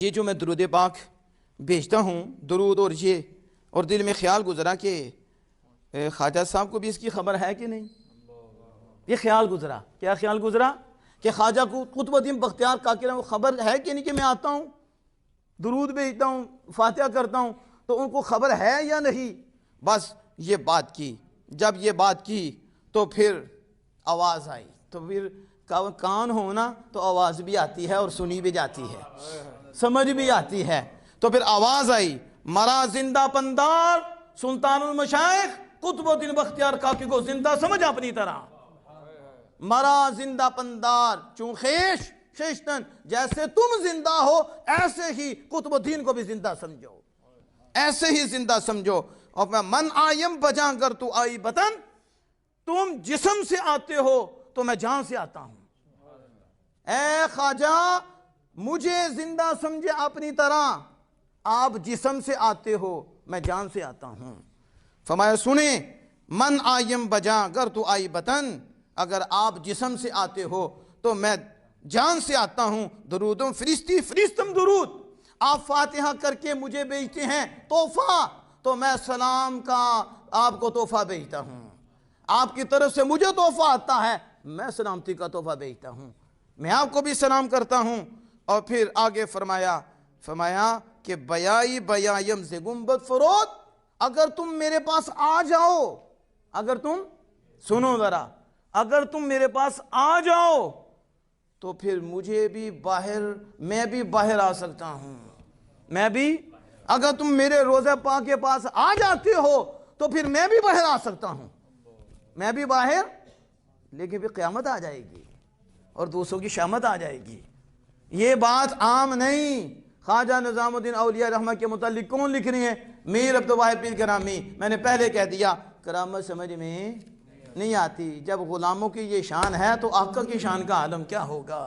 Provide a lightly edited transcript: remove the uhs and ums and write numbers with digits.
یہ جو میں درود پاک بھیجتا ہوں درود اور دل میں خیال گزرا کہ خواجہ صاحب کو بھی اس کی خبر ہے کہ نہیں. یہ خیال گزرا. کیا خیال گزرا؟ کہ خواجہ کو قطب الدین بختیار کاکڑ کو خبر ہے کہ نہیں کہ میں آتا ہوں درود بھیجتا ہوں فاتحہ کرتا ہوں، تو ان کو خبر ہے یا نہیں. بس یہ بات کی. جب یہ بات کی تو پھر آواز آئی. تو پھر کان ہونا تو آواز بھی آتی ہے اور سنی بھی جاتی ہے، سمجھ بھی آتی ہے. تو پھر آواز آئی، مرا زندہ پندار سلطان المشائخ قطب الدین بختیار کاکی کو زندہ سمجھ اپنی طرح. مرا زندہ پندار چون خیشتن، جیسے تم زندہ ہو ایسے ہی قطب الدین کو بھی زندہ سمجھو، ایسے ہی زندہ سمجھو. اور میں من آیم بجاں گر تو آئی بطن، تم جسم سے آتے ہو تو میں جان سے آتا ہوں. اے خواجہ مجھے زندہ سمجھے اپنی طرح، آپ جسم سے آتے ہو میں جان سے آتا ہوں. فرمایا سنیں، من آیم بجاں گر تو آئی بطن، اگر آپ جسم سے آتے ہو تو میں جان سے آتا ہوں. درودم فرستم درود، آپ فاتحہ کر کے مجھے بھیجتے ہیں تحفہ، تو میں سلام کا آپ کو تحفہ بھیجتا ہوں. آپ کی طرف سے مجھے تحفہ آتا ہے، میں سلامتی کا تحفہ بھیجتا ہوں. میں آپ کو بھی سلام کرتا ہوں. اور پھر آگے فرمایا کہ بیائی بیایم سے گنبد فروت، اگر تم میرے پاس آ جاؤ، اگر تم سنو ذرا، اگر تم میرے پاس آ جاؤ تو پھر میں بھی باہر آ سکتا ہوں. میں بھی، اگر تم میرے روضہ پاک کے پاس آ جاتے ہو تو پھر میں بھی باہر آ سکتا ہوں، میں بھی باہر. لیکن پھر قیامت آ جائے گی اور دوسروں کی شامت آ جائے گی. یہ بات عام نہیں. خواجہ نظام الدین اولیاء رحمہ کے متعلق کون لکھ رہے ہیں؟ میر عبدالواحد پیر کرامی. میں نے پہلے کہہ دیا کرامت سمجھ میں نہیں آتی. جب غلاموں کی یہ شان ہے تو آقا کی شان کا عالم کیا ہوگا؟